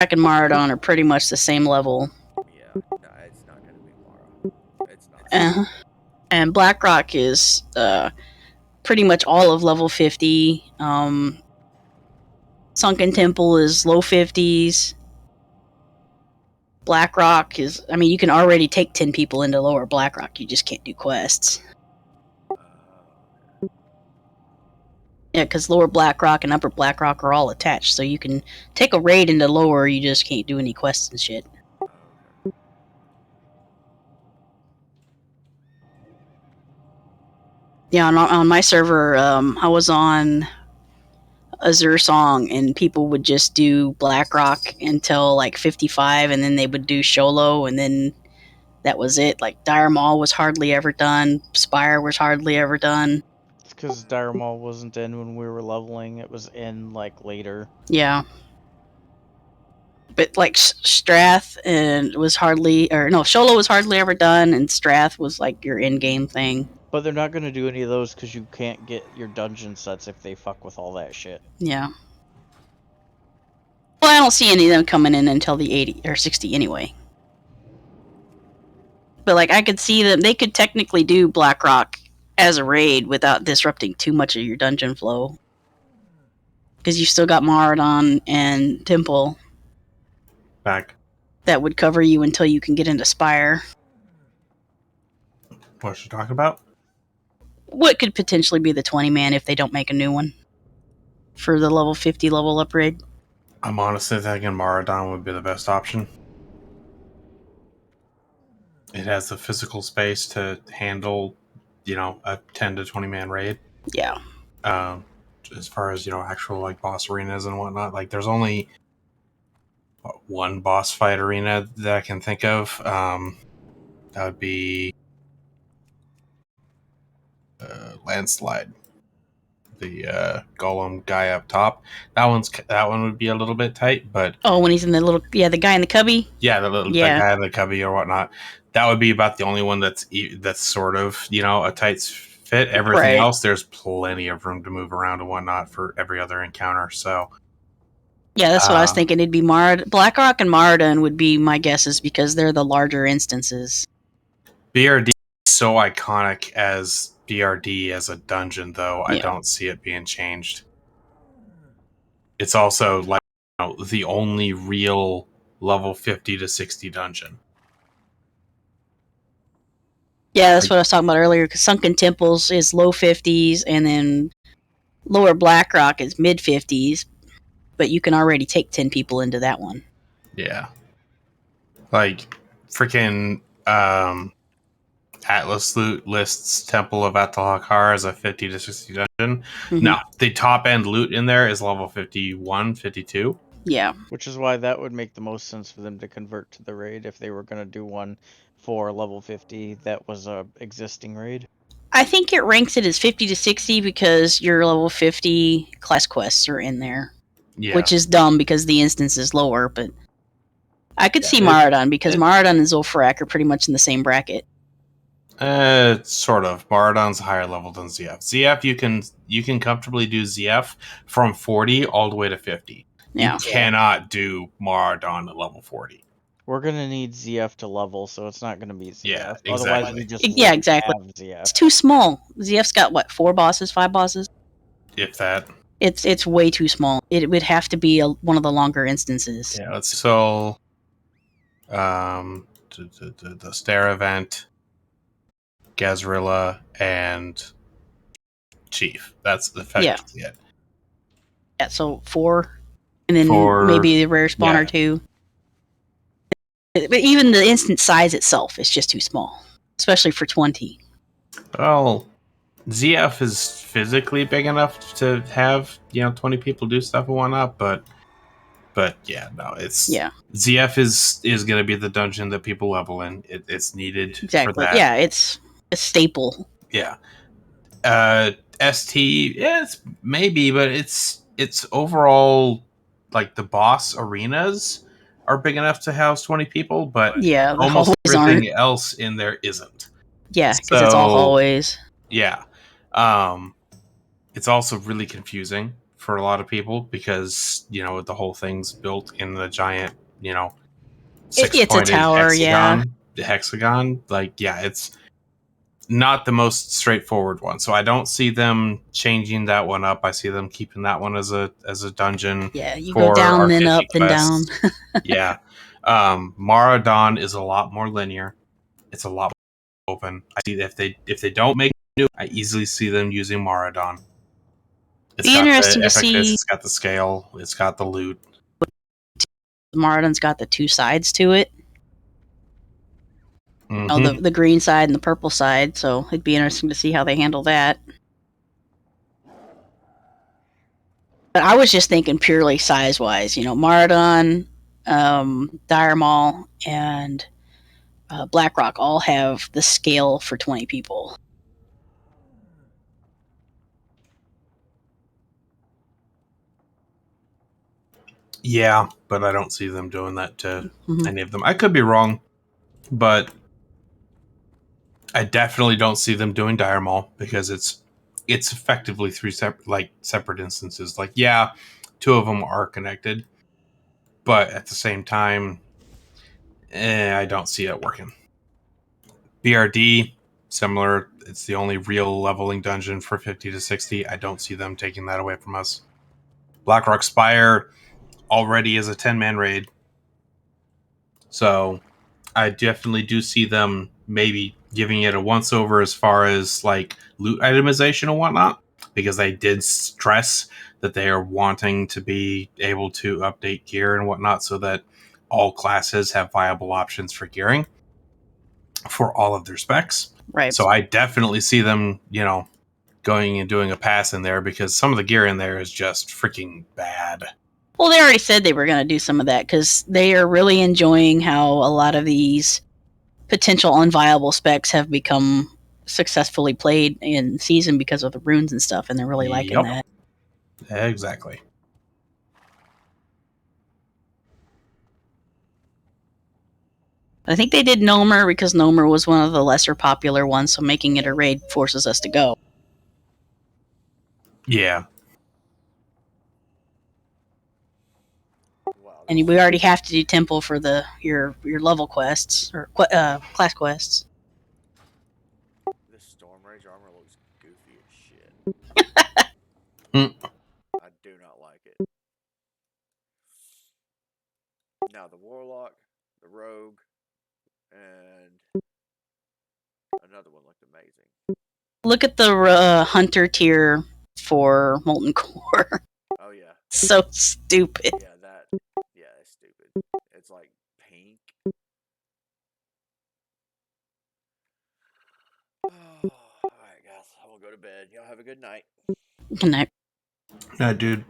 and Maraudon are pretty much the same level. Yeah, no, it's not gonna be Mara. It's not. And Blackrock is pretty much all of level 50. Sunken Temple is low 50s. Blackrock is, I mean, you can already take 10 people into lower Blackrock, you just can't do quests. Yeah, because lower Blackrock and upper Blackrock are all attached, so you can take a raid into lower, you just can't do any quests and shit. Yeah, on my server, I was on Azure Song, and people would just do Blackrock until like 55, and then they would do Sholo, and then that was it. Like Dire Maul was hardly ever done. Spire was hardly ever done. It's because Dire Maul wasn't in when we were leveling. It was in like later. Yeah. But like Strath and was hardly, or no, Sholo was hardly ever done, and Strath was like your in-game thing. But they're not going to do any of those because you can't get your dungeon sets if they fuck with all that shit. Yeah. Well, I don't see any of them coming in until the 80 or 60 anyway. But like I could see them, they could technically do Blackrock as a raid without disrupting too much of your dungeon flow. Because you still got Maraudon and Temple. Back. That would cover you until you can get into Spire. What should you talk about? What could potentially be the 20-man if they don't make a new one for the level 50 level upgrade. I'm honestly thinking Maraudon would be the best option. It has the physical space to handle, a 10 to 20 man raid. Yeah. As far as, actual like boss arenas and whatnot, like there's only one boss fight arena that I can think of. That would be Landslide, the golem guy up top. That one would be a little bit tight, but when he's in the little the guy in the cubby. Yeah, the guy in the cubby or whatnot. That would be about the only one that's sort of a tight fit. Everything else, there's plenty of room to move around and whatnot for every other encounter. So yeah, that's what I was thinking. It'd be Blackrock and Maraudon would be my guesses because they're the larger instances. BRD is so iconic as BRD as a dungeon, though. I don't see it being changed. It's also like the only real level 50 to 60 dungeon. Yeah, that's what I was talking about earlier. Because Sunken Temples is low 50s, and then lower Blackrock is mid 50s. But you can already take 10 people into that one. Yeah, like freaking Atlas Loot lists Temple of Atalhakar as a 50 to 60 dungeon. Mm-hmm. No, the top end loot in there is level 51, 52. Yeah. Which is why that would make the most sense for them to convert to the raid if they were going to do one for level 50 that was a existing raid. I think it ranks it as 50 to 60 because your level 50 class quests are in there. Yeah. Which is dumb because the instance is lower, but I could see Maraudon because Maraudon and Zul'Farrak are pretty much in the same bracket. Sort of. Maraudon's higher level than ZF. ZF, you can comfortably do ZF from 40 all the way to 50. Yeah. You cannot do Maraudon at level 40. We're going to need ZF to level, so it's not going to be ZF. Yeah, exactly. Otherwise, we just exactly. Have ZF. It's too small. ZF's got, 4 bosses, 5 bosses? If that. It's way too small. It would have to be one of the longer instances. Yeah, let's the Stair event, Gazrilla, and Chief. That's effectively it. Yeah, so 4, and then maybe the rare spawn or 2. But even the instance size itself is just too small, especially for 20. Well, ZF is physically big enough to have 20 people do stuff and whatnot, but ZF is going to be the dungeon that people level in. It's needed for that. Yeah, it's a staple. Yeah. ST, it's maybe, but it's overall like the boss arenas are big enough to house 20 people, but almost everything else in there isn't. Yeah, because it's all hallways. Yeah. It's also really confusing for a lot of people because the whole thing's built in the giant 6-pointed It's a tower, yeah. hexagon. Like, yeah, it's not the most straightforward one. So I don't see them changing that one up. I see them keeping that one as a dungeon. Yeah, you for go down, our then 50 up, then down. quests. Yeah. Mara Dawn is a lot more linear. It's a lot more open. I see if they don't make new, I easily see them using Mara Dawn. It's Be got interesting the to epicness, see. it's got the scale, it's got the loot. Maradon's got the two sides to it. Mm-hmm. The green side and the purple side, so it'd be interesting to see how they handle that. But I was just thinking purely size-wise. Maradon, Dire Maul, and BlackRock all have the scale for 20 people. Yeah, but I don't see them doing that to any of them. I could be wrong, but I definitely don't see them doing Dire Maul because it's effectively three separate instances. Like, yeah, two of them are connected, but at the same time, I don't see it working. BRD, similar. It's the only real leveling dungeon for 50 to 60. I don't see them taking that away from us. Blackrock Spire already is a 10-man raid. So I definitely do see them maybe giving it a once over as far as like loot itemization and whatnot, because they did stress that they are wanting to be able to update gear and whatnot so that all classes have viable options for gearing for all of their specs. Right. So I definitely see them, going and doing a pass in there because some of the gear in there is just freaking bad. Well, they already said they were going to do some of that because they are really enjoying how a lot of these potential unviable specs have become successfully played in season because of the runes and stuff, and they're really liking that. Exactly. I think they did Gnomer because Gnomer was one of the lesser popular ones, so making it a raid forces us to go. Yeah. Wow, And we already have to do Temple for your level quests or class quests. this Storm Rage armor looks goofy as shit. I do not like it. Now the Warlock, the Rogue, and another one looked amazing. Look at the Hunter tier for Molten Core. Oh yeah. So stupid. Yeah, it's stupid. It's like pink. Alright guys, I'm gonna go to bed. Y'all have a good night. Connect. Dude.